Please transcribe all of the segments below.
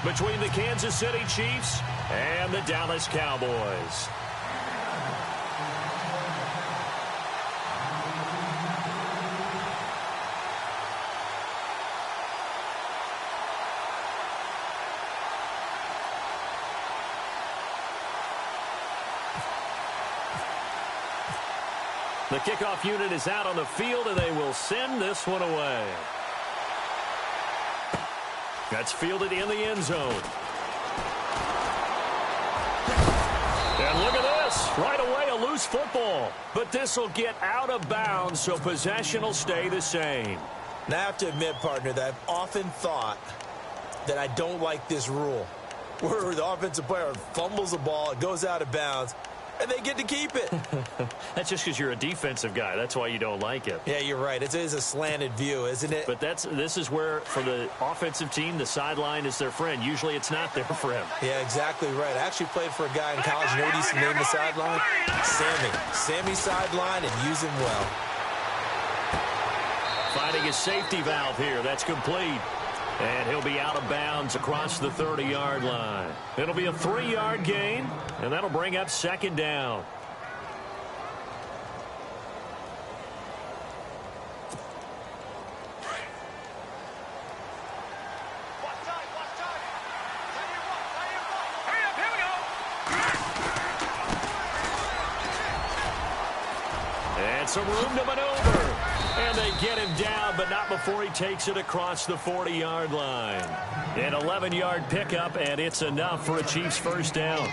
Between the Kansas City Chiefs and the Dallas Cowboys. The kickoff unit is out on the field, and they will send this one away. That's fielded in the end zone. And look at this. Right away, a loose football. But this will get out of bounds, so possession will stay the same. Now, I have to admit, partner, that I've often thought that I don't like this rule, where the offensive player fumbles the ball, it goes out of bounds, and they get to keep it. That's just because you're a defensive guy. That's why you don't like it. Yeah, you're right. It is a slanted view, isn't it? But this is where, for the offensive team, the sideline is their friend. Usually it's not their friend. Yeah, exactly right. I actually played for a guy in college. You know what he used to name the sideline? Sammy. Sammy sideline, and use him well. Finding his safety valve here. That's complete. And he'll be out of bounds across the 30-yard line. It'll be a 3-yard gain, and that'll bring up second down. And some room to maneuver. And they get him down, but not before he takes it across the 40-yard line. An 11-yard pickup, and it's enough for a Chiefs first down.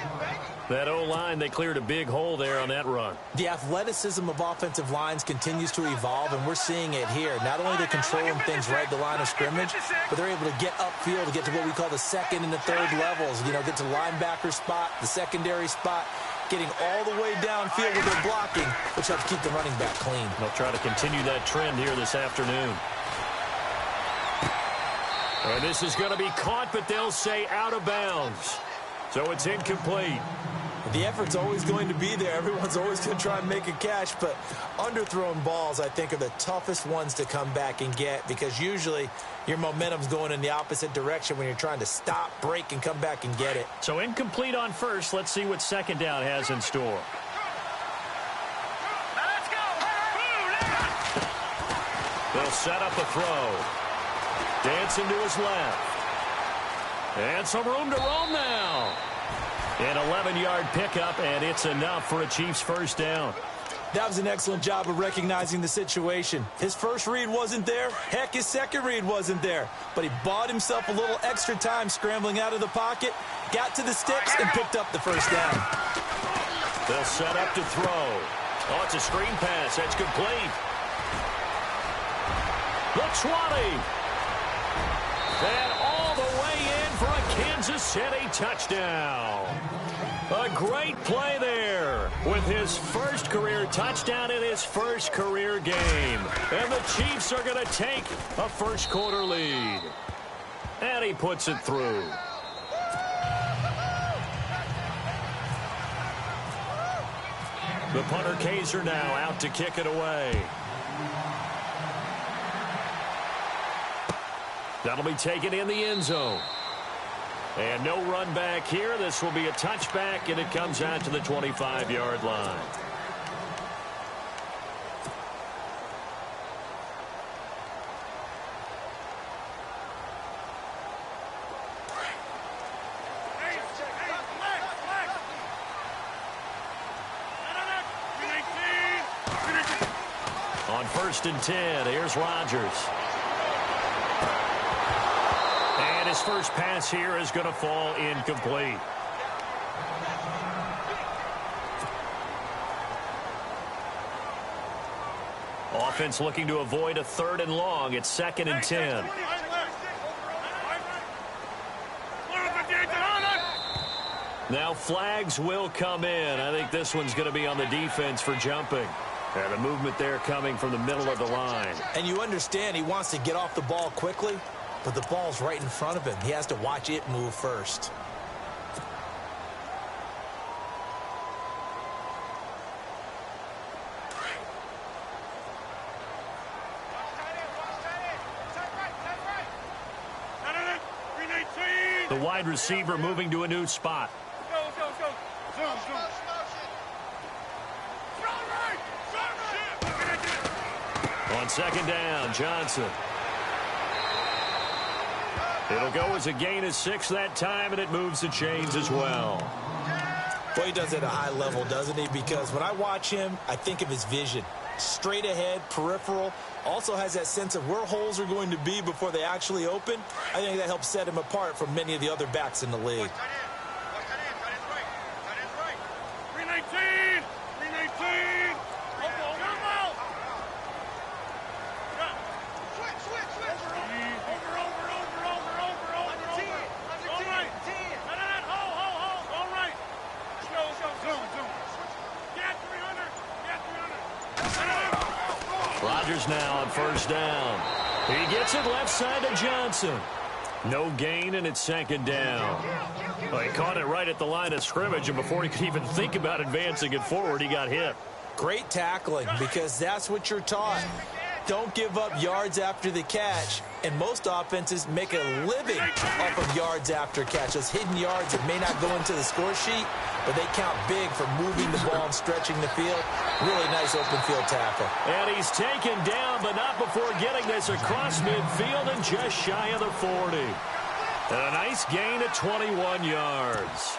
That O-line, they cleared a big hole there on that run. The athleticism of offensive lines continues to evolve, and we're seeing it here. Not only are they controlling things right at the line of scrimmage, but they're able to get upfield to get to what we call the second and the third levels. You know, get to linebacker spot, the secondary spot, getting all the way downfield with their blocking, which helps keep the running back clean. They'll try to continue that trend here this afternoon. And this is going to be caught, but they'll say out of bounds. So it's incomplete. The effort's always going to be there. Everyone's always going to try and make a catch, but underthrown balls, I think, are the toughest ones to come back and get, because usually your momentum's going in the opposite direction when you're trying to stop, break, and come back and get it. So incomplete on first. Let's see what second down has in store. They'll set up a throw. Dancing to his left. And some room to roam now. An 11-yard pickup, and it's enough for a Chiefs first down. That was an excellent job of recognizing the situation. His first read wasn't there. Heck, his second read wasn't there. But he bought himself a little extra time scrambling out of the pocket, got to the sticks, and picked up the first down. They'll set up to throw. Oh, it's a screen pass. That's complete. The 20. And all the way in for a Kansas City touchdown. A great play there with his first career touchdown in his first career game. And the Chiefs are going to take a first quarter lead. And he puts it through. The punter Kaiser now out to kick it away. That'll be taken in the end zone. And no run back here. This will be a touchback, and it comes out to the 25-yard line. On 1st and 10, here's Rodgers. And his first pass here is going to fall incomplete. Offense looking to avoid a 3rd and long. It's 2nd and 10. Now flags will come in. I think this one's going to be on the defense for jumping. And the movement there coming from the middle of the line. And you understand he wants to get off the ball quickly, but the ball's right in front of him. He has to watch it move first. The wide receiver moving to a new spot. On second down, Johnson. It'll go as a gain of 6 that time, and it moves the chains as well. Well, he does it at a high level, doesn't he? Because when I watch him, I think of his vision. Straight ahead, peripheral. Also has that sense of where holes are going to be before they actually open. I think that helps set him apart from many of the other backs in the league. 319! 319! Rodgers now on first down. He gets it left side to Johnson. No gain, and it's second down. Well, he caught it right at the line of scrimmage, and before he could even think about advancing it forward, he got hit. Great tackling, because that's what you're taught. Don't give up yards after the catch. And most offenses make a living off of yards after catch. Those hidden yards that may not go into the score sheet, but they count big for moving the ball and stretching the field. Really nice open field tackle. And he's taken down, but not before getting this across midfield and just shy of the 40. And a nice gain of 21 yards.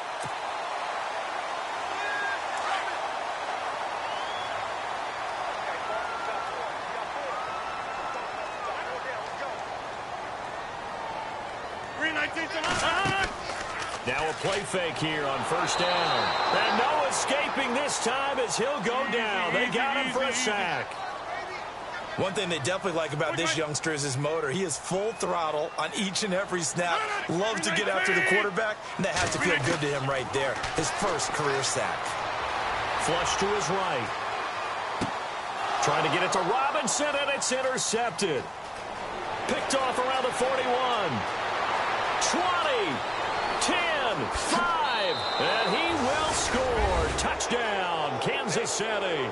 Now a play fake here on first down. And no escaping this time as he'll go down. They got him for a sack. One thing they definitely like about this youngster is his motor. He is full throttle on each and every snap. Loves to get after the quarterback, and that has to feel good to him right there. His first career sack. Flush to his right. Trying to get it to Robinson, and it's intercepted. Picked off around the 41. 20, 10, 5, and he will score. Touchdown, Kansas City.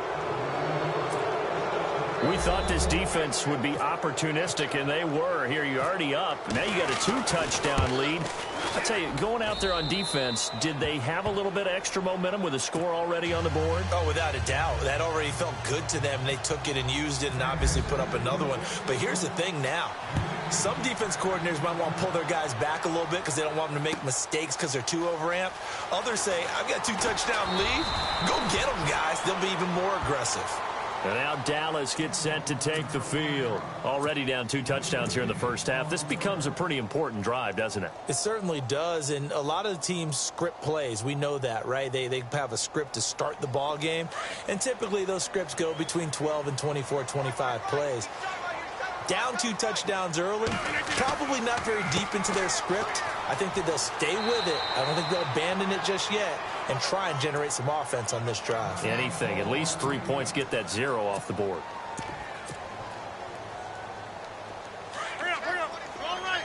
We thought this defense would be opportunistic, and they were. Here, you're already up. Now you got a 2-touchdown lead. I tell you, going out there on defense, did they have a little bit of extra momentum with a score already on the board? Oh, without a doubt. That already felt good to them. They took it and used it and obviously put up another one. But here's the thing now. Some defense coordinators might want to pull their guys back a little bit because they don't want them to make mistakes because they're too overamped. Others say, I've got a 2-touchdown lead. Go get them, guys. They'll be even more aggressive. And now Dallas gets set to take the field. Already down 2 touchdowns here in the first half. This becomes a pretty important drive, doesn't it? It certainly does, and a lot of the teams script plays. We know that, right? They have a script to start the ball game, and typically those scripts go between 12 and 24, 25 plays. Down 2 touchdowns early, probably not very deep into their script. I think that they'll stay with it. I don't think they'll abandon it just yet and try and generate some offense on this drive. Anything. At least 3 points, get that 0 off the board. Hurry up. All right.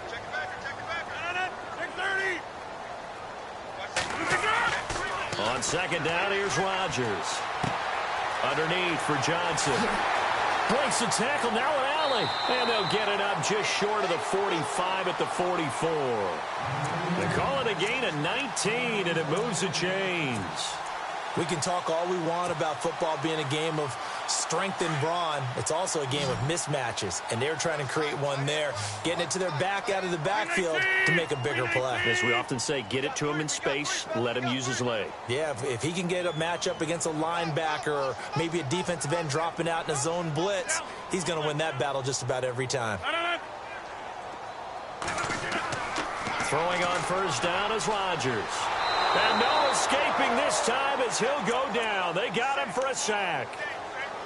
Check it back. 630. On second down, here's Rodgers. Underneath for Johnson. Breaks the tackle, now an alley. And they'll get it up just short of the 45 at the 44. They call it a gain of 19, and it moves the chains. We can talk all we want about football being a game of strength and brawn. It's also a game of mismatches, and they're trying to create one there, getting it to their back out of the backfield to make a bigger play. As we often say, get it to him in space, let him use his leg. Yeah, if he can get a matchup against a linebacker or maybe a defensive end dropping out in a zone blitz, he's going to win that battle just about every time. Throwing on first down is Rodgers. And no escaping this time as he'll go down. They got him for a sack.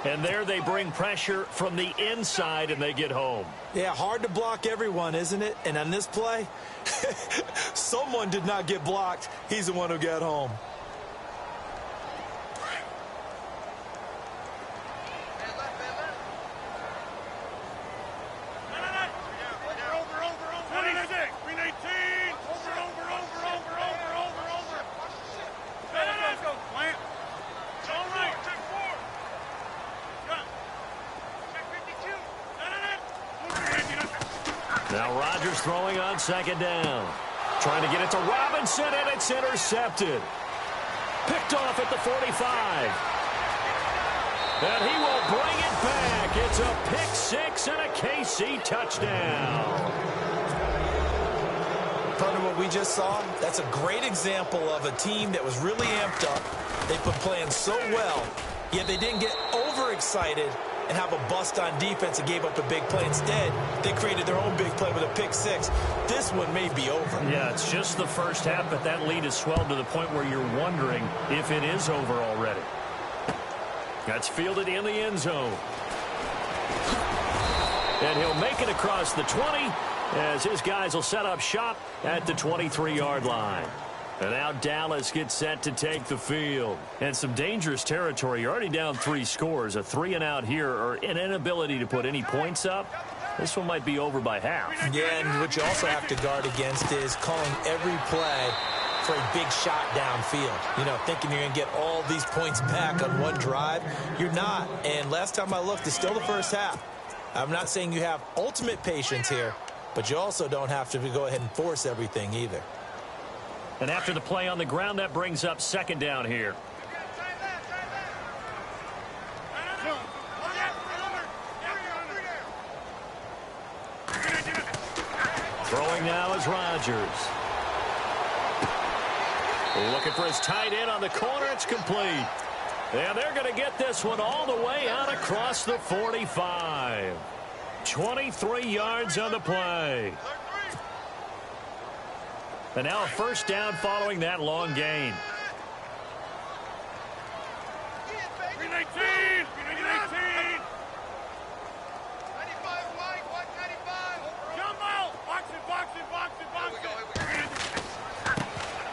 And there they bring pressure from the inside, and they get home. Yeah, hard to block everyone, isn't it? And on this play, someone did not get blocked. He's the one who got home. Now Rodgers throwing on second down. Trying to get it to Robinson, and it's intercepted. Picked off at the 45. And he will bring it back. It's a pick six and a KC touchdown. Part of what we just saw, that's a great example of a team that was really amped up. They've been playing so well, yet they didn't get overexcited and have a bust on defense and gave up a big play. Instead, they created their own big play with a pick six. This one may be over. Yeah, it's just the first half, but that lead has swelled to the point where you're wondering if it is over already. That's fielded in the end zone. And he'll make it across the 20 as his guys will set up shop at the 23-yard line. And now Dallas gets set to take the field. And some dangerous territory. You're already down 3 scores. A 3-and-out here or an inability to put any points up. This one might be over by half. Yeah, and what you also have to guard against is calling every play for a big shot downfield. You know, thinking you're going to get all these points back on one drive. You're not. And last time I looked, it's still the first half. I'm not saying you have ultimate patience here, but you also don't have to go ahead and force everything either. And after the play on the ground, that brings up second down here. Throwing now is Rodgers. Looking for his tight end on the corner. It's complete. And they're going to get this one all the way out across the 45. 23 yards on the play. And now a first down following that long gain. 319! 319! 95, Jumbo! Box it!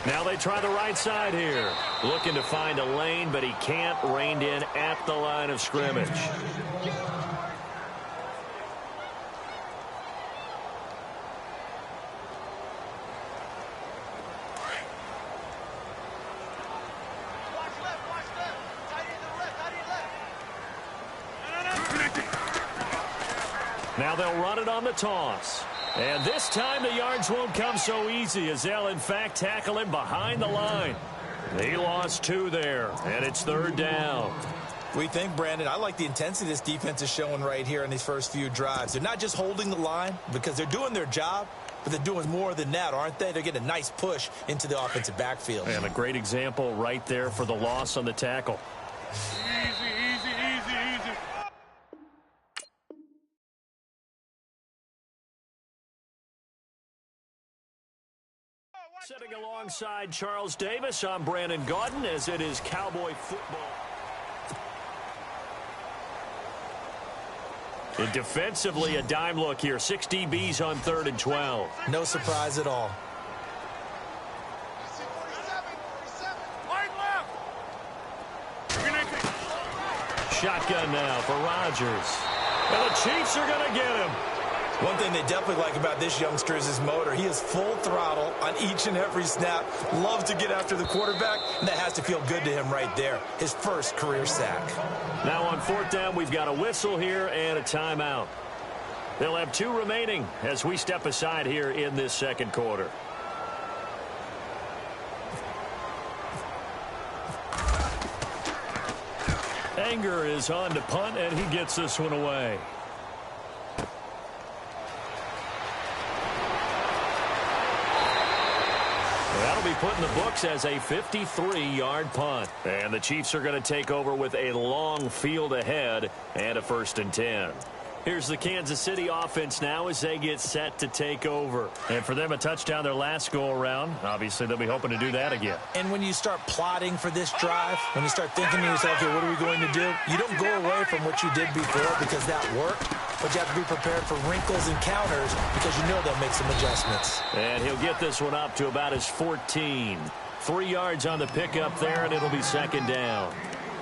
Now they try the right side here. Looking to find a lane, but he can't. Reined in at the line of scrimmage. Now they'll run it on the toss. And this time the yards won't come so easy as they'll in fact tackle him behind the line. He lost 2 there, and it's third down. We think, Brandon, I like the intensity this defense is showing right here in these first few drives. They're not just holding the line because they're doing their job, but they're doing more than that, aren't they? They're getting a nice push into the offensive backfield. And a great example right there for the loss on the tackle. Easy. Sitting alongside Charles Davis, I'm Brandon Gaudin as it is Cowboy football. And defensively, a dime look here. 6 DBs on 3rd and 12. No surprise at all. Wide left! Shotgun now for Rodgers. And the Chiefs are going to get him. One thing they definitely like about this youngster is his motor. He is full throttle on each and every snap. Loves to get after the quarterback, and that has to feel good to him right there. His first career sack. Now on 4th down, we've got a whistle here and a timeout. They'll have 2 remaining as we step aside here in this second quarter. Anger is on to punt, and he gets this one away. That'll be put in the books as a 53-yard punt. And the Chiefs are going to take over with a long field ahead and a 1st and 10. Here's the Kansas City offense now as they get set to take over. And for them, a touchdown their last go-around. Obviously, they'll be hoping to do that again. And when you start plotting for this drive, when you start thinking to yourself, okay, what are we going to do? You don't go away from what you did before because that worked. But you have to be prepared for wrinkles and counters because you know they'll make some adjustments. And he'll get this one up to about his 14. 3 yards on the pickup there, and it'll be second down.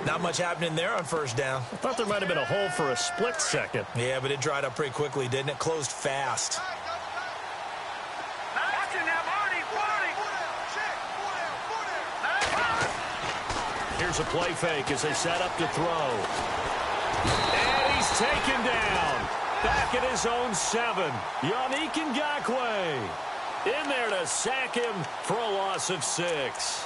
Not much happening there on first down. I thought there might have been a hole for a split second. Yeah, but it dried up pretty quickly, didn't it? Closed fast. Here's a play fake as they set up to throw. And he's taken down. Back at his own 7. Yannick Ngakoue in there to sack him for a loss of 6.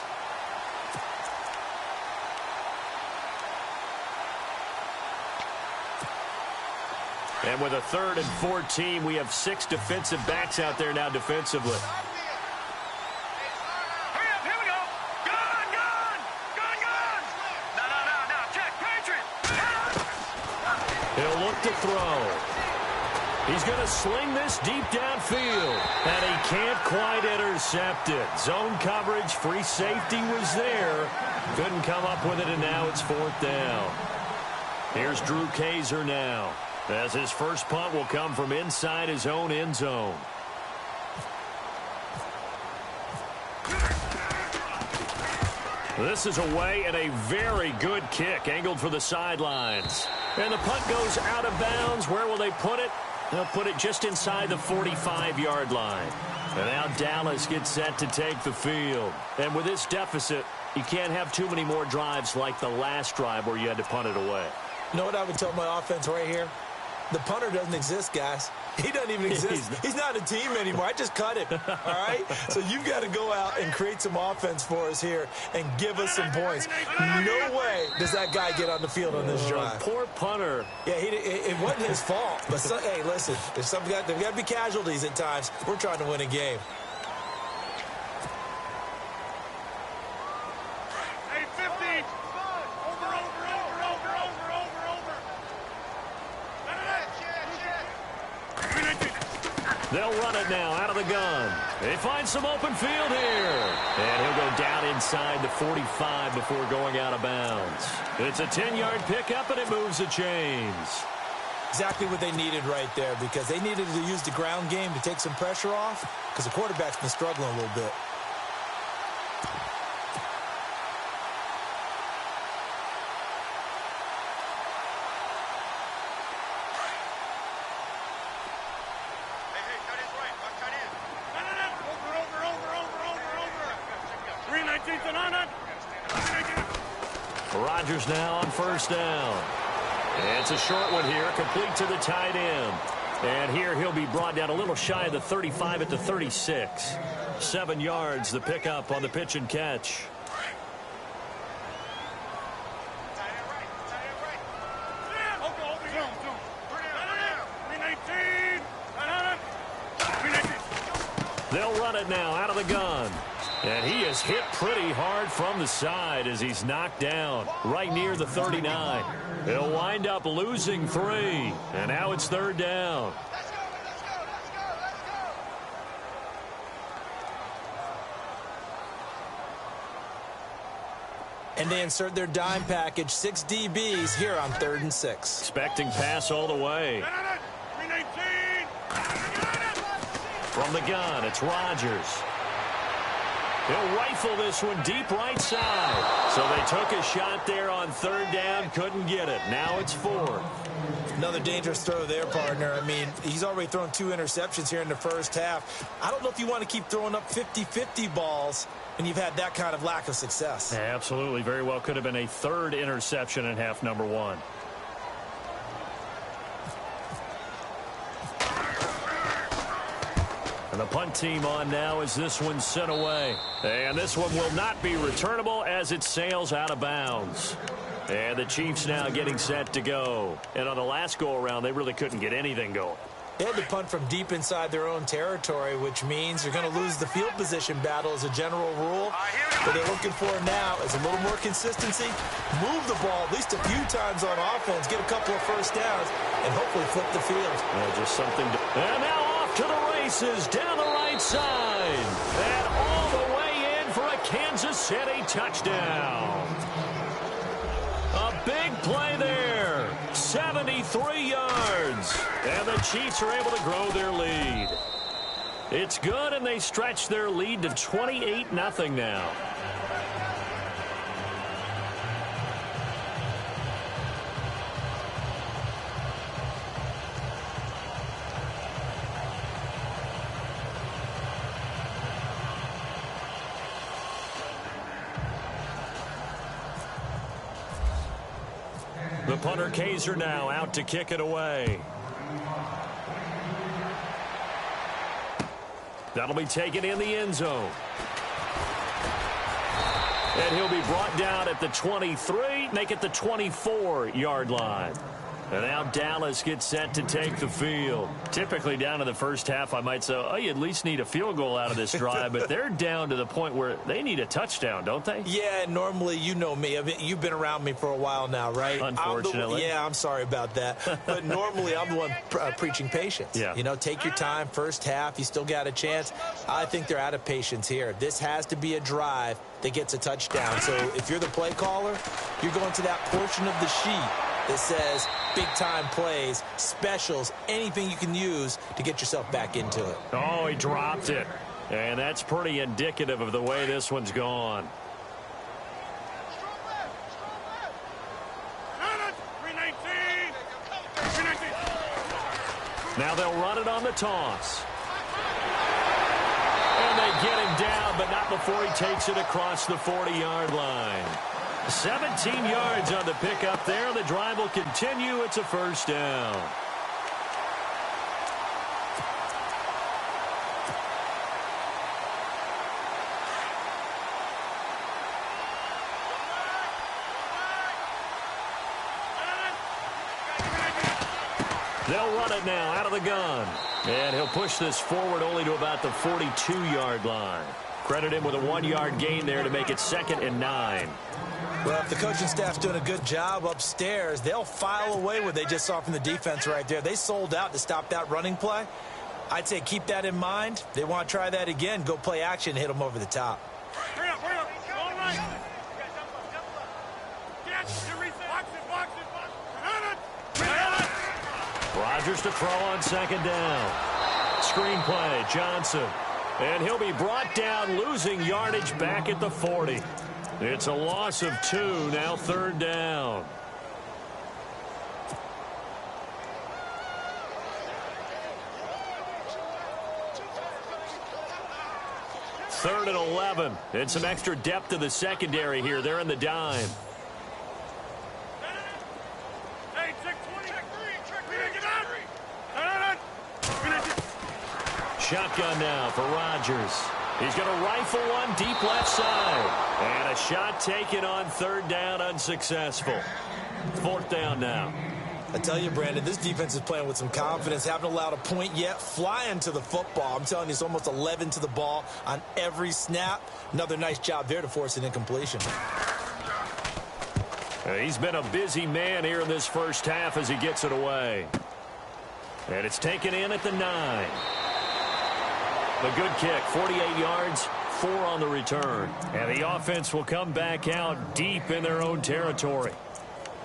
And with a 3rd and 14, we have 6 defensive backs out there now defensively. Hurry up, here we go. Gun. No. Check, Patriot. He'll look to throw. He's going to sling this deep downfield. And he can't quite intercept it. Zone coverage, free safety was there. Couldn't come up with it, and now it's 4th down. Here's Drew Kaiser now, as his first punt will come from inside his own end zone. This is away and a very good kick, angled for the sidelines. And the punt goes out of bounds. Where will they put it? They'll put it just inside the 45-yard line. And now Dallas gets set to take the field. And with this deficit, you can't have too many more drives like the last drive where you had to punt it away. You know what I would tell my offense right here? The punter doesn't exist, guys. He doesn't even exist. He's not a team anymore. I just cut him, all right? So you've got to go out and create some offense for us here and give us some points. No way does that guy get on the field on this drive. Poor punter. Yeah, it wasn't his fault. But, hey, listen, there's got to be casualties at times. We're trying to win a game. Hey, 50. Over. They'll run it now out of the gun. They find some open field here. And he'll go down inside the 45 before going out of bounds. It's a 10-yard pickup, and it moves the chains. Exactly what they needed right there, because they needed to use the ground game to take some pressure off, because the quarterback's been struggling a little bit. Rodgers now on 1st down. It's a short one here, complete to the tight end. And here he'll be brought down a little shy of the 35 at the 36. 7 yards, the pickup on the pitch and catch. They'll run it now out of the gun. And he is hit pretty hard from the side as he's knocked down right near the 39. He'll wind up losing 3. And now it's 3rd down. And they insert their dime package, 6 DBs here on 3rd and 6. Expecting pass all the way. From the gun, it's Rodgers. He'll rifle this one deep right side. So they took a shot there on 3rd down, couldn't get it. Now it's 4th. Another dangerous throw there, partner. I mean, he's already thrown 2 interceptions here in the first half. I don't know if you want to keep throwing up 50-50 balls when you've had that kind of lack of success. Yeah, absolutely. Very well could have been a 3rd interception in half number 1. And the punt team on now as this one's sent away. And this one will not be returnable as it sails out of bounds. And the Chiefs now getting set to go. And on the last go-around, they really couldn't get anything going. They had to punt from deep inside their own territory, which means you're going to lose the field position battle as a general rule. What they're looking for now is a little more consistency, move the ball at least a few times on offense, get a couple of first downs, and hopefully flip the field. Yeah, just something to... And now off to the races down the right side. And all the way in for a Kansas City touchdown. A big play there. 73 yards. And the Chiefs are able to grow their lead. It's good, and they stretch their lead to 28-0 now. The punter Kaiser now out to kick it away. That'll be taken in the end zone. And he'll be brought down at the 23, make it the 24-yard line. And now Dallas gets set to take the field. Typically down in the first half, I might say, oh, you at least need a field goal out of this drive. But they're down to the point where they need a touchdown, don't they? Yeah, normally, you know me. I mean, you've been around me for a while now, right? Unfortunately. I'm sorry about that. But normally, I'm the one preaching patience. Yeah. You know, take your time. First half, you still got a chance. I think they're out of patience here. This has to be a drive that gets a touchdown. So if you're the play caller, you're going to that portion of the sheet that says big-time plays, specials, anything you can use to get yourself back into it. Oh, he dropped it. And that's pretty indicative of the way this one's gone. Now they'll run it on the toss. And they get him down, but not before he takes it across the 40-yard line. 17 yards on the pickup there. The drive will continue. It's a first down. They'll run it now out of the gun. And he'll push this forward only to about the 42-yard line. Credit him with a 1-yard gain there to make it 2nd and 9. Well, if the coaching staff's doing a good job upstairs, they'll file away what they just saw from the defense right there. They sold out to stop that running play. I'd say keep that in mind. They want to try that again. Go play action, hit them over the top. Hurry up. All right. Rodgers to throw on 2nd down. Screenplay, Johnson. And he'll be brought down, losing yardage back at the 40. It's a loss of 2, now 3rd down. Third and 11. And some extra depth to the secondary here. They're in the dime. Shotgun now for Rodgers. He's going to rifle one deep left side. And a shot taken on 3rd down, unsuccessful. 4th down now. I tell you, Brandon, this defense is playing with some confidence. Haven't allowed a point yet. Flying to the football. I'm telling you, it's almost 11 to the ball on every snap. Another nice job there to force an incompletion. He's been a busy man here in this first half as he gets it away. And it's taken in at the 9. The good kick, 48 yards, 4 on the return. And the offense will come back out deep in their own territory.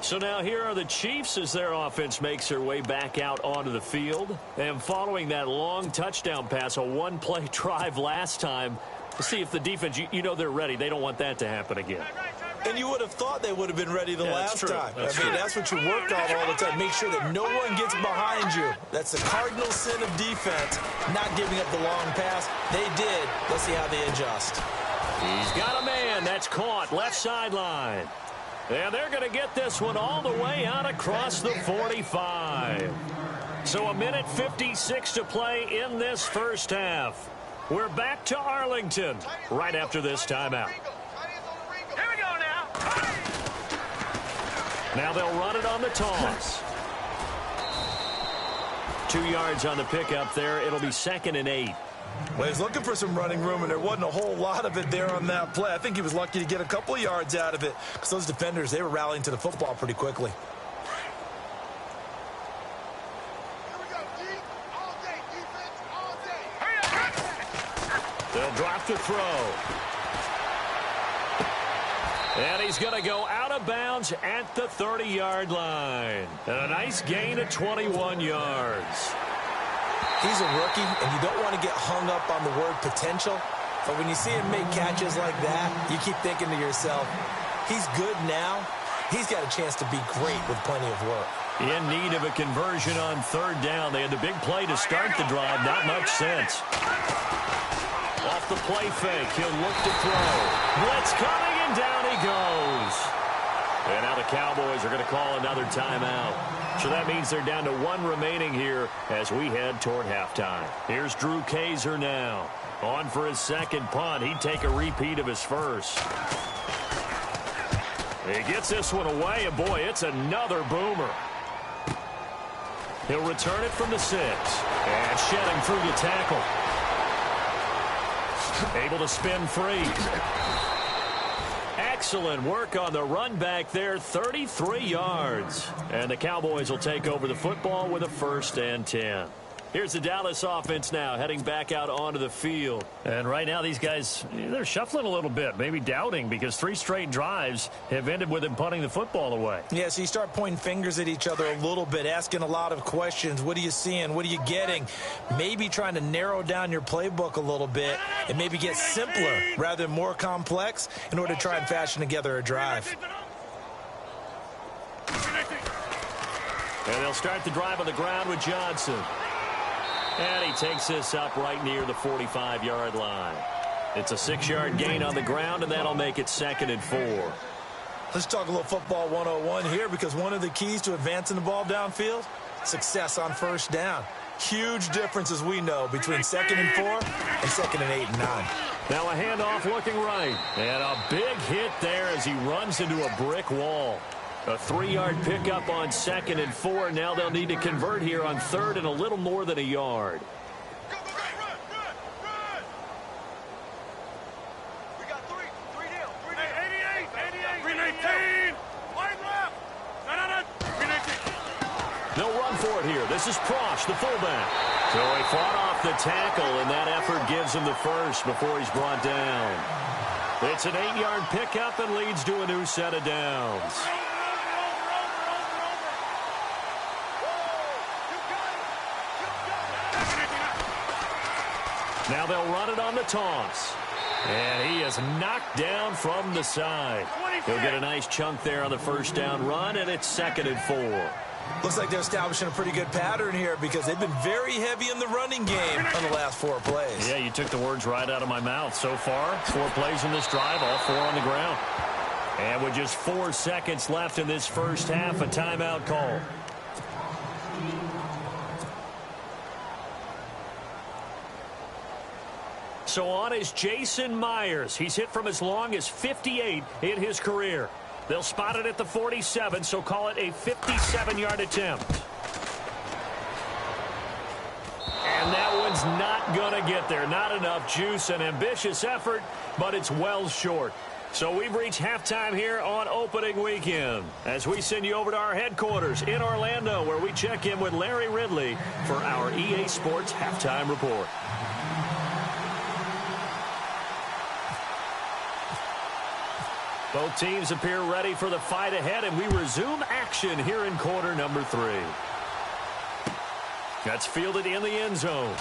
So now here are the Chiefs as their offense makes their way back out onto the field. And following that long touchdown pass, a one-play drive last time, to see if the defense, you know they're ready. They don't want that to happen again. And you would have thought they would have been ready the last time. That's what you work on all the time. Make sure that no one gets behind you. That's the cardinal sin of defense, not giving up the long pass. They did. Let's see how they adjust. He's got a man. That's caught. Left sideline. And they're going to get this one all the way out across the 45. So 1:56 to play in this first half. We're back to Arlington right after this timeout. Here we go now. Now they'll run it on the toss. 2 yards on the pickup there. It'll be 2nd and 8. Well, he's looking for some running room, and there wasn't a whole lot of it there on that play. I think he was lucky to get a couple of yards out of it because those defenders, they were rallying to the football pretty quickly. They'll drop to throw. And he's going to go out of bounds at the 30-yard line. And a nice gain of 21 yards. He's a rookie, and you don't want to get hung up on the word potential. But when you see him make catches like that, you keep thinking to yourself, he's good now. He's got a chance to be great with plenty of work. In need of a conversion on 3rd down. They had the big play to start the drive. Not much sense. Off the play fake, he'll look to throw. Blitz coming, and down he goes. And now the Cowboys are going to call another timeout. So that means they're down to 1 remaining here as we head toward halftime. Here's Drew Kaiser now. On for his second punt. He'd take a repeat of his first. He gets this one away, and boy, it's another boomer. He'll return it from the 6. And shedding through the tackle. Able to spin free. Excellent work on the run back there, 33 yards. And the Cowboys will take over the football with a 1st and 10. Here's the Dallas offense now, heading back out onto the field. And right now, these guys, they're shuffling a little bit, maybe doubting, because 3 straight drives have ended with them punting the football away. Yeah, so you start pointing fingers at each other a little bit, asking a lot of questions. What are you seeing? What are you getting? Maybe trying to narrow down your playbook a little bit and maybe get simpler rather than more complex in order to try and fashion together a drive. And they'll start the drive on the ground with Johnson. And he takes this up right near the 45-yard line. It's a 6-yard gain on the ground, and that'll make it 2nd and 4. Let's talk a little football 101 here, because one of the keys to advancing the ball downfield, success on 1st down. Huge difference, as we know, between 2nd and 4 and 2nd and 8 and 9. Now a handoff looking right. And a big hit there as he runs into a brick wall. A 3-yard pickup on 2nd and 4. Now they'll need to convert here on 3rd and a little more than a yard. Go, go, go, run, run, run. We got 3 down, 3 down. 88, 319. Wide left. No. 319. They'll run for it here. This is Prosh, the fullback. So he fought off the tackle, and that effort gives him the first before he's brought down. It's an 8-yard pickup and leads to a new set of downs. Now they'll run it on the toss. And he is knocked down from the side. He'll get a nice chunk there on the 1st down run, and it's 2nd and 4. Looks like they're establishing a pretty good pattern here, because they've been very heavy in the running game on the last 4 plays. Yeah, you took the words right out of my mouth. So far, 4 plays in this drive, all 4 on the ground. And with just 4 seconds left in this first half, a timeout call. So on is Jason Myers. He's hit from as long as 58 in his career. They'll spot it at the 47, so call it a 57-yard attempt. And that one's not going to get there. Not enough juice. An ambitious effort, but it's well short. So we've reached halftime here on opening weekend as we send you over to our headquarters in Orlando, where we check in with Larry Ridley for our EA Sports Halftime Report. Both teams appear ready for the fight ahead, and we resume action here in quarter number 3. That's fielded in the end zone.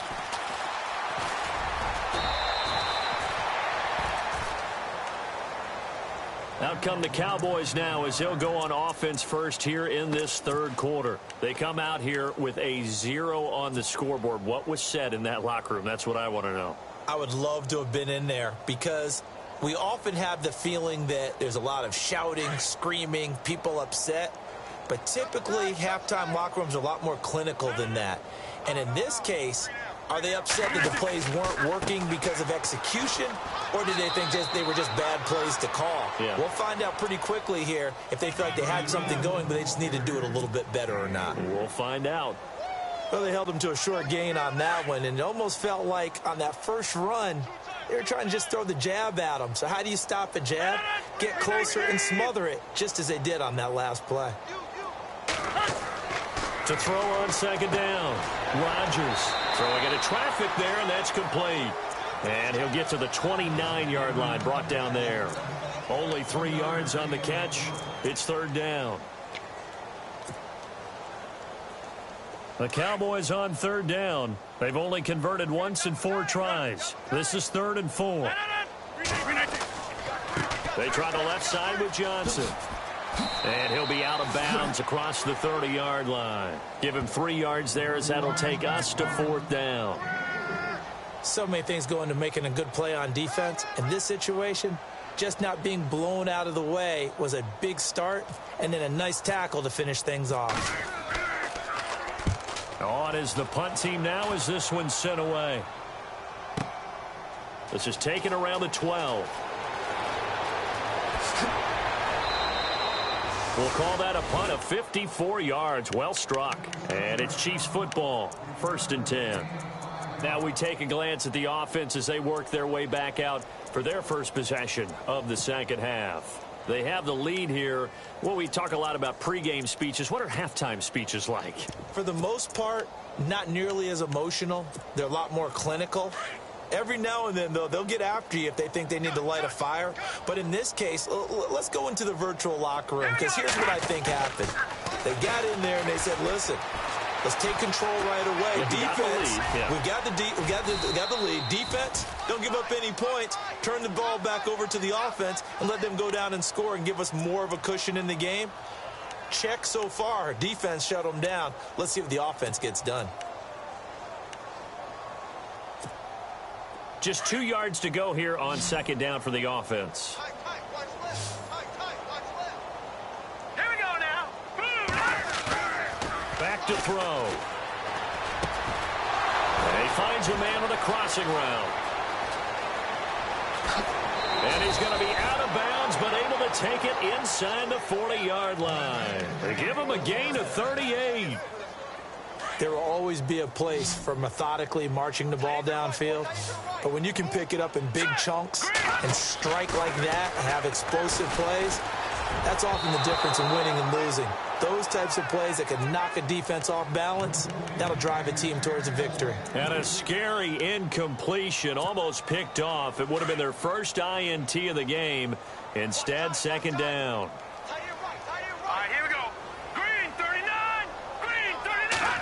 Out come the Cowboys now as they'll go on offense first here in this 3rd quarter. They come out here with a 0 on the scoreboard. What was said in that locker room? That's what I want to know. I would love to have been in there, because we often have the feeling that there's a lot of shouting, screaming, people upset. But typically, halftime locker rooms are a lot more clinical than that. And in this case, are they upset that the plays weren't working because of execution? Or did they think they were just bad plays to call? Yeah. We'll find out pretty quickly here if they feel like they had something going, but they just need to do it a little bit better or not. We'll find out. Well, they held them to a short gain on that one, and it almost felt like on that first run, they were trying to just throw the jab at them. So how do you stop a jab? Get closer and smother it, just as they did on that last play. To throw on 2nd down. Rodgers throwing into traffic there, and that's complete. And he'll get to the 29-yard line, brought down there. Only 3 yards on the catch. It's 3rd down. The Cowboys on 3rd down. They've only converted once in 4 tries. This is 3rd and 4. They try the left side with Johnson. And he'll be out of bounds across the 30-yard line. Give him 3 yards there, as that'll take us to 4th down. So many things go into making a good play on defense. In this situation, just not being blown out of the way was a big start, and then a nice tackle to finish things off. On is the punt team now as this one's sent away. This is taken around the 12. We'll call that a punt of 54 yards. Well struck. And it's Chiefs football. 1st and 10. Now we take a glance at the offense as they work their way back out for their first possession of the second half. They have the lead here. Well, we talk a lot about pregame speeches. What are halftime speeches like? For the most part, not nearly as emotional. They're a lot more clinical. Every now and then, though, they'll get after you if they think they need to light a fire. But in this case, let's go into the virtual locker room, because here's what I think happened. They got in there and they said, listen, let's take control right away. Defense, we've got the lead. Defense, don't give up any points. Turn the ball back over to the offense and let them go down and score and give us more of a cushion in the game. Check so far. Defense shut them down. Let's see what the offense gets done. Just 2 yards to go here on 2nd down for the offense. Here we go now. Back to throw. And he finds a man on the crossing route. And he's going to be out of bounds, but able to take it inside the 40-yard line. They give him a gain of 38. There will always be a place for methodically marching the ball downfield. But when you can pick it up in big chunks and strike like that and have explosive plays, that's often the difference in winning and losing. Those types of plays that can knock a defense off balance, that'll drive a team towards a victory. And a scary incompletion, almost picked off. It would have been their first INT of the game. Instead, 2nd down. All right, here we go. Green 39. Green 39.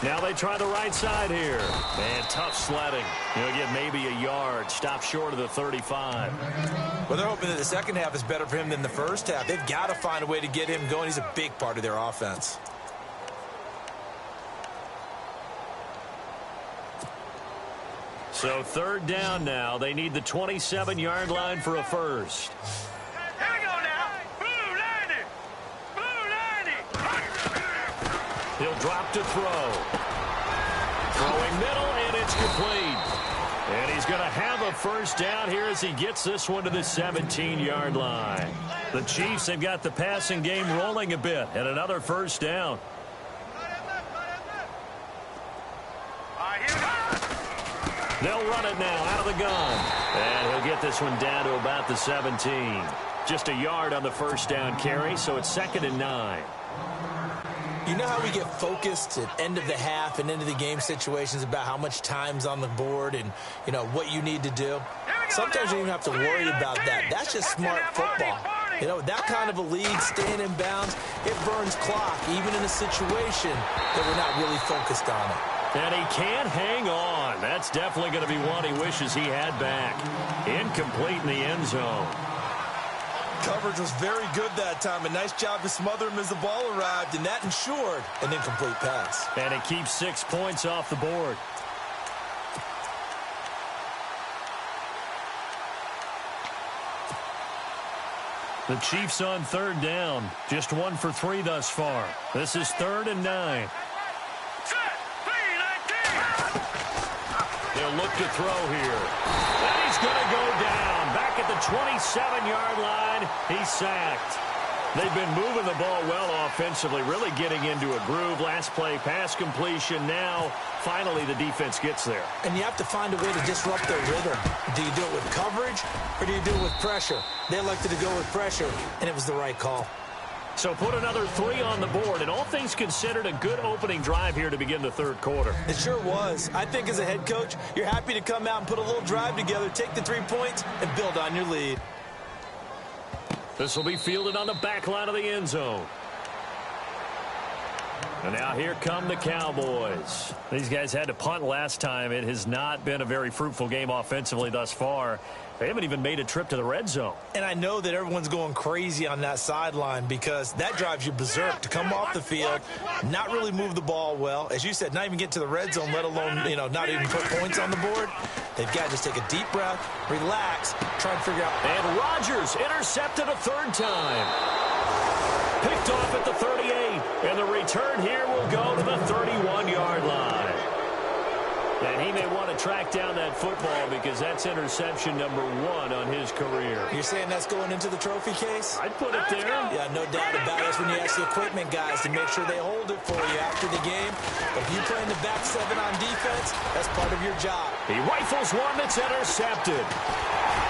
Now they try the right side here. And tough sledding. He'll get maybe a yard. Stop short of the 35. Well, they're hoping that the second half is better for him than the first half. They've got to find a way to get him going. He's a big part of their offense. So 3rd down now. They need the 27-yard line for a first. Here we go now. Blue 90. Blue 90. He'll drop to throw. Throwing middle, and it's complete. And he's going to have a first down here as he gets this one to the 17-yard line. The Chiefs have got the passing game rolling a bit, and another first down. All right, here we go. They'll run it now out of the gun. And he'll get this one down to about the 17. Just a yard on the first down carry, so it's 2nd and 9. You know how we get focused at end of the half and into the game situations about how much time's on the board and, you know, what you need to do? Sometimes you don't even have to worry about that. That's just smart football. You know, that kind of a lead, staying in bounds, it burns clock, even in a situation that we're not really focused on it. And he can't hang on. That's definitely going to be one he wishes he had back. Incomplete in the end zone. Coverage was very good that time. A nice job to smother him as the ball arrived, and that ensured an incomplete pass. And it keeps 6 points off the board. The Chiefs on 3rd down. Just 1 for 3 thus far. This is 3rd and 9. They'll look to throw here. And he's going to go down. Back at the 27-yard line, he's sacked. They've been moving the ball well offensively, really getting into a groove. Last play, pass completion. Now, finally, the defense gets there. And you have to find a way to disrupt their rhythm. Do you do it with coverage, or do you do it with pressure? They elected to go with pressure, and it was the right call. So put another 3 on the board, and all things considered, a good opening drive here to begin the 3rd quarter. It sure was. I think as a head coach, you're happy to come out and put a little drive together, take the 3 points, and build on your lead. This will be fielded on the back line of the end zone. And now here come the Cowboys. These guys had to punt last time. It has not been a very fruitful game offensively thus far. They haven't even made a trip to the red zone. And I know that everyone's going crazy on that sideline because that drives you berserk to come off the field, not really move the ball well. As you said, not even get to the red zone, let alone, you know, not even put points on the board. They've got to just take a deep breath, relax, try and figure out. And Rodgers intercepted a 3rd time. Picked off at the 38. And the return here will go to the 31-yard line. And he may want to track down that football because that's interception number 1 on his career. You're saying that's going into the trophy case? I'd put it there. Yeah, no doubt about it. That's when you ask the equipment guys to make sure they hold it for you after the game. If you play in the back 7 on defense, that's part of your job. He rifles one that's intercepted.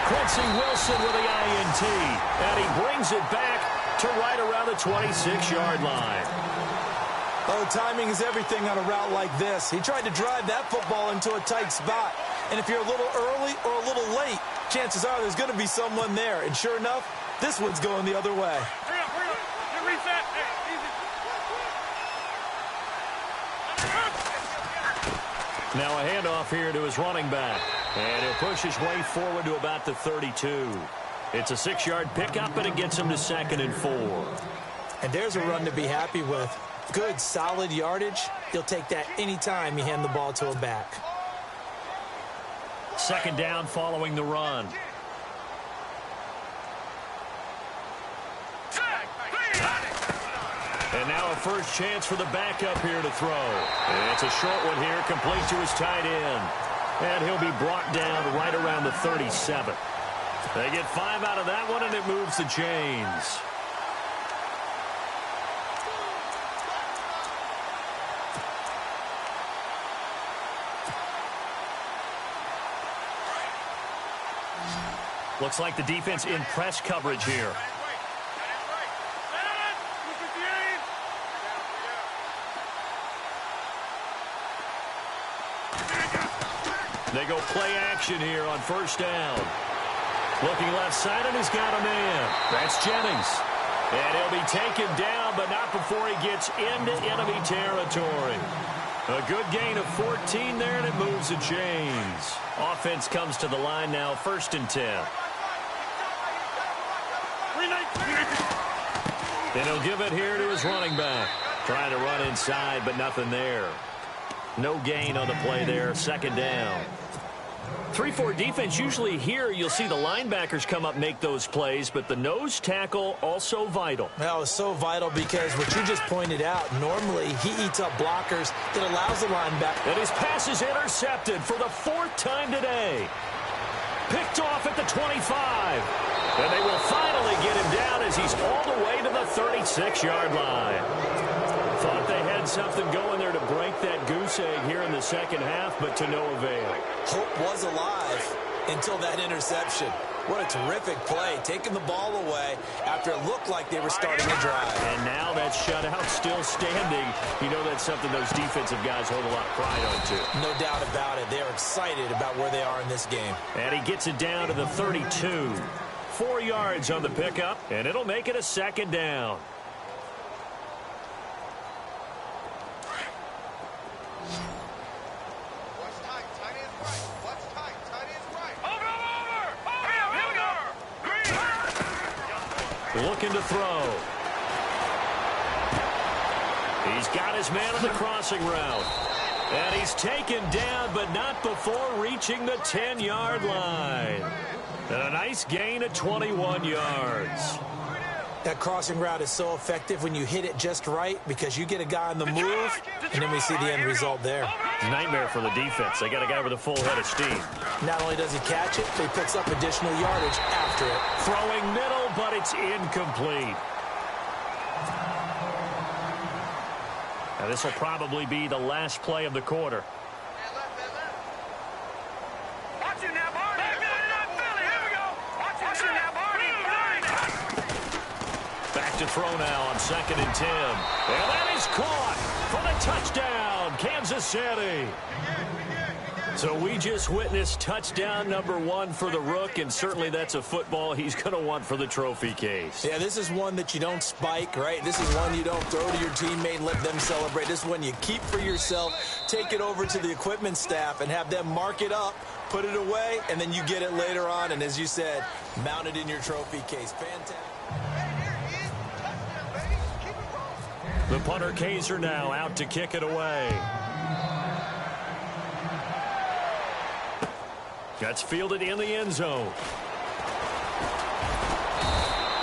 Quincy Wilson with the INT. And he brings it back to right around the 26-yard line. Oh, timing is everything on a route like this. He tried to drive that football into a tight spot. And if you're a little early or a little late, chances are there's going to be someone there. And sure enough, this one's going the other way. Hurry up, hurry up. Get reset. Hey, easy. Now a handoff here to his running back. And he'll push his way forward to about the 32. It's a 6-yard pickup, and it gets him to 2nd and 4. And there's a run to be happy with. Good, solid yardage. You'll take that anytime you hand the ball to a back. 2nd down following the run. And now a first chance for the backup here to throw. And it's a short one here, complete to his tight end. And he'll be brought down right around the 37. They get 5 out of that one, and it moves the chains. Looks like the defense in press coverage here. They go play action here on 1st down. Looking left side, and he's got a man. That's Jennings. And he'll be taken down, but not before he gets into enemy territory. A good gain of 14 there, and it moves the chains. Offense comes to the line now, 1st and 10. And he'll give it here to his running back. Trying to run inside, but nothing there. No gain on the play there, 2nd down. 3-4 defense, usually here you'll see the linebackers come up, make those plays, but the nose tackle also vital. Well, it's so vital because what you just pointed out, normally he eats up blockers that allows the linebacker. And his pass is intercepted for the 4th time today. Picked off at the 25. And they will finally get him down as he's all the way to the 36-yard line. Thought they had something going there to break that goose egg here in the 2nd half, but to no avail. Hope was alive until that interception. What a terrific play, taking the ball away after it looked like they were starting to drive. And now that shutout still standing. You know that's something those defensive guys hold a lot of pride on, too. No doubt about it. They're excited about where they are in this game. And he gets it down to the 32. 4 yards on the pickup, and it'll make it a 2nd down. Looking to throw. He's got his man on the crossing route. And he's taken down, but not before reaching the 10-yard line. And a nice gain of 21 yards. That crossing route is so effective when you hit it just right because you get a guy on the move, and then we see the end result there. Nightmare for the defense. They got a guy with a full head of steam. Not only does he catch it, but he picks up additional yardage after it. Throwing middle, but it's incomplete. Now this will probably be the last play of the quarter. Watch it now, Barney. Here we go. Watch it now, Barney. Back to throw now on 2nd and 10. And that is caught for the touchdown, Kansas City. So we just witnessed touchdown number 1 for the Rook, and certainly that's a football he's going to want for the trophy case. Yeah, this is one that you don't spike, right? This is one you don't throw to your teammate and let them celebrate. This is one you keep for yourself, take it over to the equipment staff, and have them mark it up, put it away, and then you get it later on, and as you said, mount it in your trophy case. Fantastic. The punter Kaiser now out to kick it away. That's fielded in the end zone.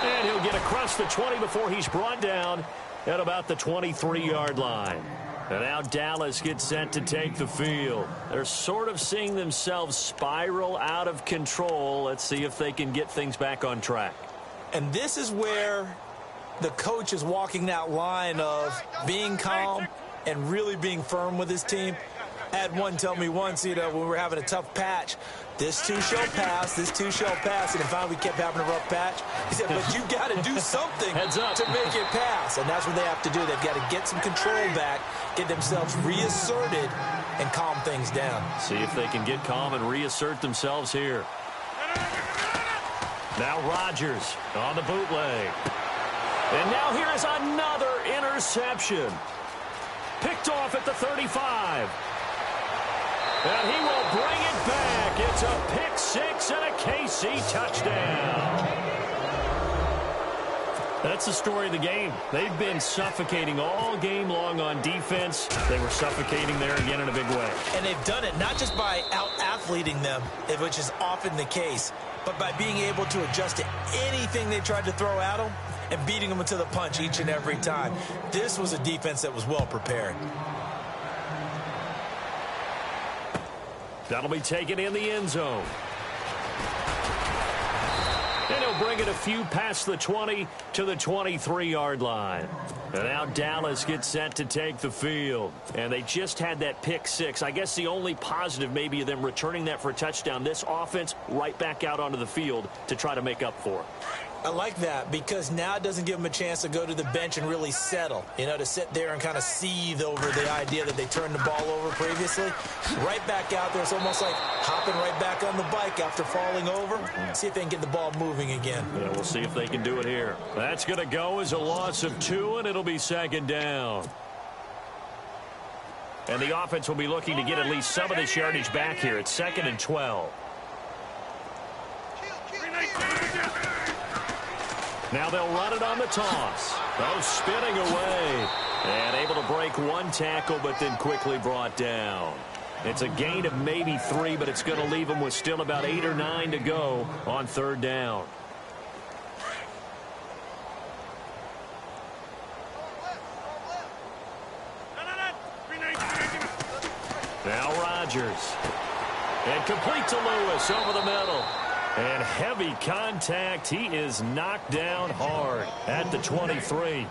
And he'll get across the 20 before he's brought down at about the 23-yard line. And now Dallas gets set to take the field. They're sort of seeing themselves spiral out of control. Let's see if they can get things back on track. And this is where the coach is walking that line of being calm and really being firm with his team. I had one tell me once, when we were having a tough patch, this too shall pass, this too shall pass. And finally we kept having a rough patch. He said, but you got to do something to make it pass. And that's what they have to do. They've got to get some control back, get themselves reasserted, and calm things down. See if they can get calm and reassert themselves here. Now Rodgers on the bootleg. And now here is another interception. Picked off at the 35. And he will bring it back. It's a pick six and a KC touchdown. That's the story of the game. They've been suffocating all game long on defense. They were suffocating there again in a big way. And they've done it not just by out-athleting them, which is often the case, but by being able to adjust to anything they tried to throw at them and beating them to the punch each and every time. This was a defense that was well prepared. That'll be taken in the end zone. And he'll bring it a few past the 20 to the 23-yard line. And now Dallas gets set to take the field. And they just had that pick six. I guess the only positive maybe of them returning that for a touchdown. This offense right back out onto the field to try to make up for it. I like that because now it doesn't give them a chance to go to the bench and really settle, to sit there and kind of seethe over the idea that they turned the ball over previously. Right back out there. It's almost like hopping right back on the bike after falling over. See if they can get the ball moving again. Yeah, we'll see if they can do it here. That's going to go as a loss of 2, and it'll be second down. And the offense will be looking to get at least some of this yardage back here. It's 2nd and 12. Now they'll run it on the toss. Oh, spinning away. And able to break one tackle, but then quickly brought down. It's a gain of maybe 3, but it's going to leave them with still about 8 or 9 to go on 3rd down. Now Rodgers. And complete to Lewis over the middle. And heavy contact. He is knocked down hard at the 23.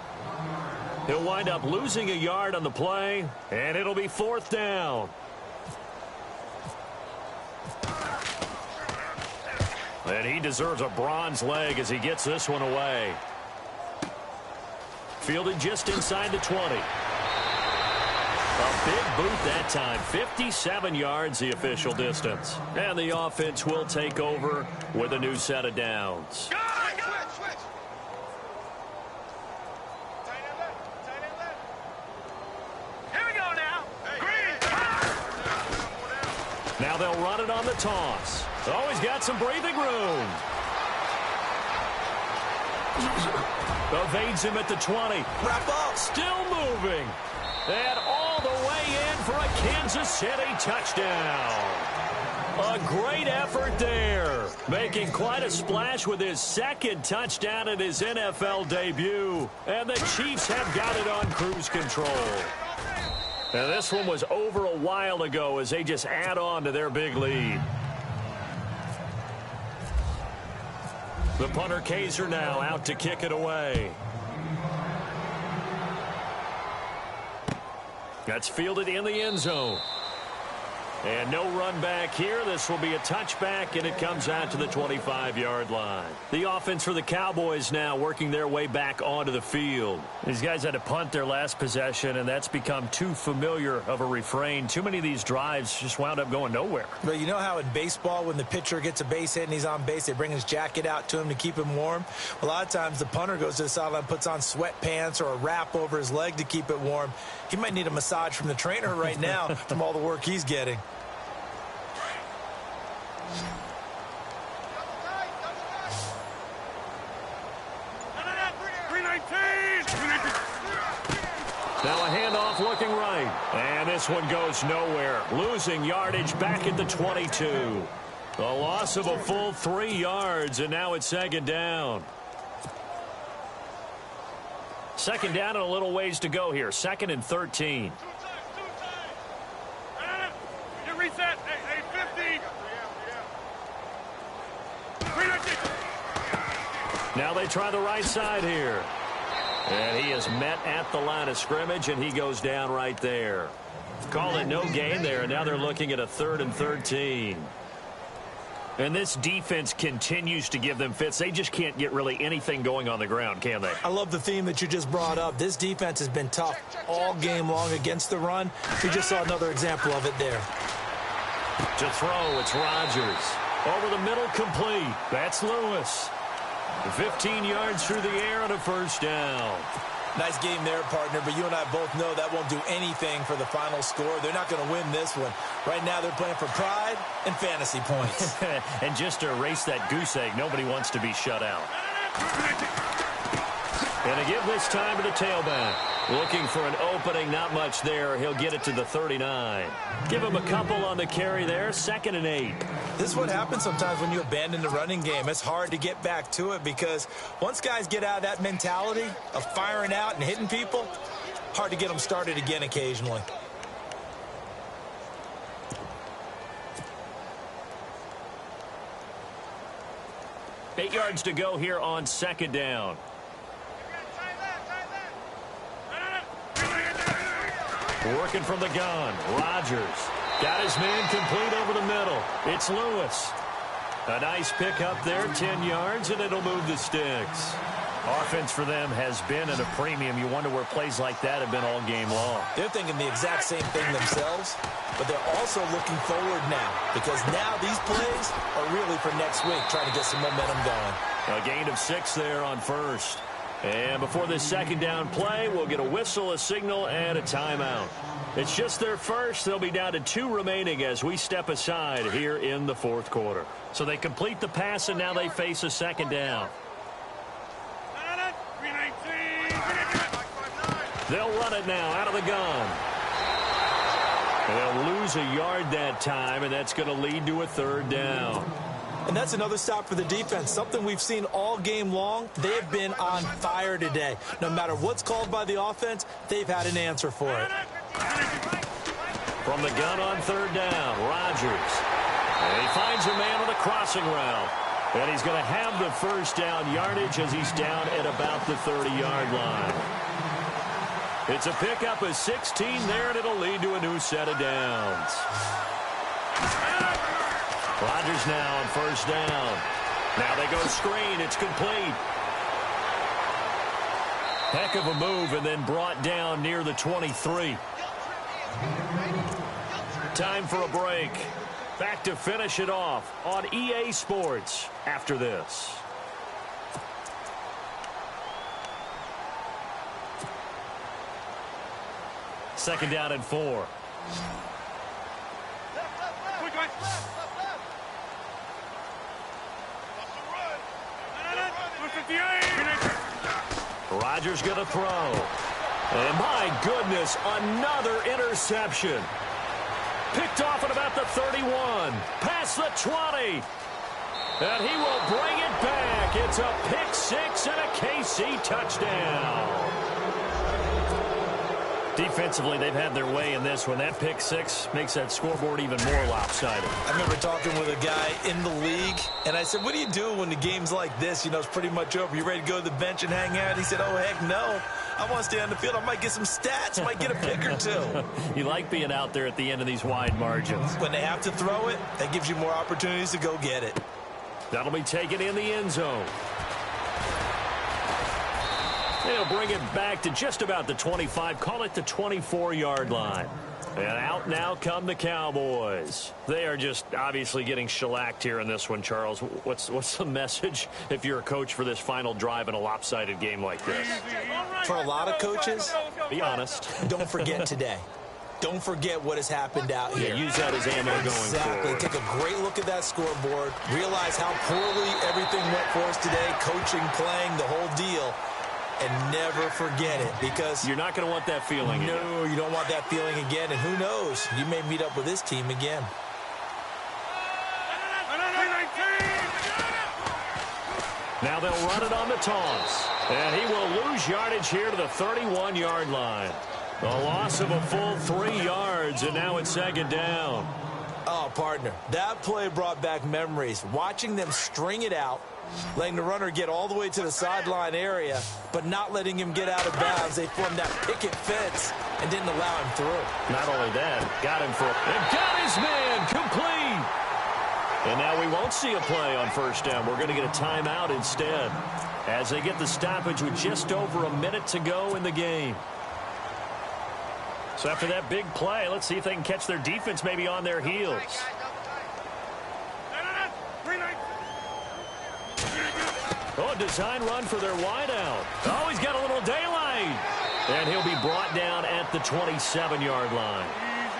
He'll wind up losing a yard on the play, and it'll be 4th down. And he deserves a bronze leg as he gets this one away. Fielded just inside the 20. A big boot that time. 57 yards, the official distance. And the offense will take over with a new set of downs. Here we go now. Now they'll run it on the toss. Oh, he's got some breathing room. Evades him at the 20. Wrap up. Still moving. And all the way in for a Kansas City touchdown. A great effort there. Making quite a splash with his 2nd touchdown in his NFL debut. And the Chiefs have got it on cruise control. Now this one was over a while ago as they just add on to their big lead. The punter Kaiser now out to kick it away. That's fielded in the end zone. And no run back here. This will be a touchback, and it comes out to the 25-yard line. The offense for the Cowboys now working their way back onto the field. These guys had to punt their last possession, and that's become too familiar of a refrain. Too many of these drives just wound up going nowhere. But you know how in baseball, when the pitcher gets a base hit and he's on base, they bring his jacket out to him to keep him warm? A lot of times the punter goes to the sideline, puts on sweatpants or a wrap over his leg to keep it warm. He might need a massage from the trainer right now from all the work he's getting. Now a handoff looking right. And this one goes nowhere. Losing yardage back at the 22. A loss of a full 3 yards, and now it's 2nd down. Second down and a little ways to go here. 2nd and 13. Get reset. Hey, 50. Now they try the right side here. And he is met at the line of scrimmage, and he goes down right there. Call it no gain there, and now they're looking at a 3rd and 13. And this defense continues to give them fits. They just can't get really anything going on the ground, can they? I love the theme that you just brought up. This defense has been tough all game long against the run. We just saw another example of it there. To throw, it's Rodgers. Over the middle, complete. That's Lewis. 15 yards through the air on a first down. Nice game there, partner, but you and I both know that won't do anything for the final score. They're not going to win this one. Right now, they're playing for pride and fantasy points. And just to erase that goose egg, nobody wants to be shut out. And to give this time to the tailback. Looking for an opening, not much there. He'll get it to the 39. Give him a couple on the carry there, 2nd and 8. This is what happens sometimes when you abandon the running game. It's hard to get back to it because once guys get out of that mentality of firing out and hitting people, hard to get them started again occasionally. Eight yards to go here on 2nd down. Working from the gun. Rodgers got his man complete over the middle. It's Lewis. A nice pickup there, 10 yards, and it'll move the sticks. Offense for them has been at a premium. You wonder where plays like that have been all game long. They're thinking the exact same thing themselves, but they're also looking forward now because now these plays are really for next week, trying to get some momentum going. A gain of 6 there on first. And before this 2nd down play, we'll get a whistle, a signal, and a timeout. It's just their first. They'll be down to 2 remaining as we step aside here in the 4th quarter. So they complete the pass, and now they face a 2nd down. They'll run it now out of the gun. And they'll lose a yard that time, and that's going to lead to a 3rd down. And that's another stop for the defense, something we've seen all game long. They have been on fire today. No matter what's called by the offense, they've had an answer for it. From the gun on 3rd down, Rodgers. And he finds a man on the crossing route. And he's going to have the first down yardage as he's down at about the 30-yard line. It's a pickup of 16 there, and it'll lead to a new set of downs. Rodgers now on 1st down. Now they go screen. It's complete. Heck of a move, and then brought down near the 23. Time for a break. Back to finish it off on EA Sports after this. Second down and 4. Rodgers going to throw. And my goodness, another interception. Picked off at about the 31. Past the 20. And he will bring it back. It's a pick 6 and a KC touchdown. Defensively, they've had their way in this one. That pick 6 makes that scoreboard even more lopsided. I remember talking with a guy in the league, and I said, what do you do when the game's like this? You know, it's pretty much over. You ready to go to the bench and hang out? He said, oh, heck no. I want to stay on the field. I might get some stats. Might get a pick or 2. You like being out there at the end of these wide margins. When they have to throw it, that gives you more opportunities to go get it. That'll be taken in the end zone. They'll bring it back to just about the 25. Call it the 24-yard line. And out now come the Cowboys. They are just obviously getting shellacked here in this one, Charles. What's the message if you're a coach for this final drive in a lopsided game like this? For a lot of coaches, be honest. Don't forget today. Don't forget what has happened out here. Yeah, use that as ammo going Exactly. forward. Take a great look at that scoreboard. Realize how poorly everything went for us today. Coaching, playing, the whole deal. And never forget it, because you're not going to want that feeling again. No, you don't want that feeling again. And who knows? You may meet up with this team again. Now they'll run it on the toss. And he will lose yardage here to the 31-yard line. A loss of a full 3 yards, and now it's second down. Oh, partner, that play brought back memories. Watching them string it out, letting the runner get all the way to the sideline area, but not letting him get out of bounds. They formed that picket fence and didn't allow him through. Not only that, got him and got his man complete. And now we won't see a play on first down. We're going to get a timeout instead as they get the stoppage with just over a minute to go in the game. So after that big play, let's see if they can catch their defense maybe on their heels. Oh, a design run for their wideout. Oh, he's got a little daylight. And he'll be brought down at the 27-yard line.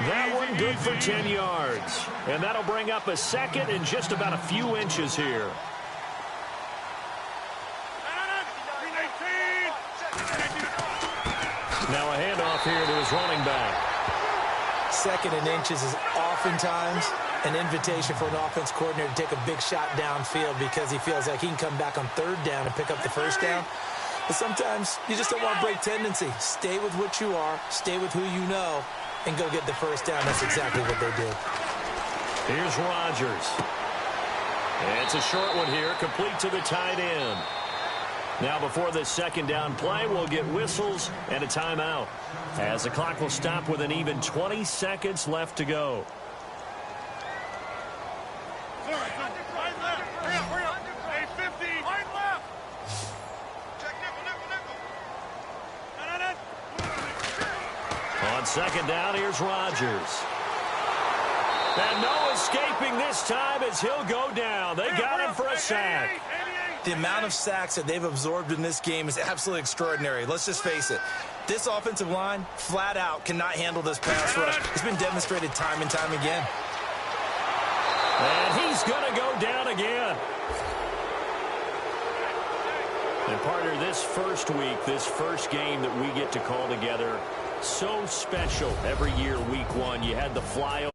That one good for 10 yards. And that'll bring up a second and just about a few inches here. Now a handoff here to his running back. Second and inches is oftentimes an invitation for an offense coordinator to take a big shot downfield because he feels like he can come back on third down and pick up the first down. But sometimes you just don't want to break tendency. Stay with what you are, stay with who you know, and go get the first down. That's exactly what they did. Here's Rodgers. And it's a short one here, complete to the tight end. Now before this second down play, we'll get whistles and a timeout, as the clock will stop with an even 20 seconds left to go. On second down, here's Rodgers. And no escaping this time as he'll go down. They got him for a sack. The amount of sacks that they've absorbed in this game is absolutely extraordinary. Let's just face it. This offensive line, flat out, cannot handle this pass rush. It's been demonstrated time and time again. And he's going to go down again. And partner, this first week, this first game that we get to call together, so special every year, week one. You had the fly.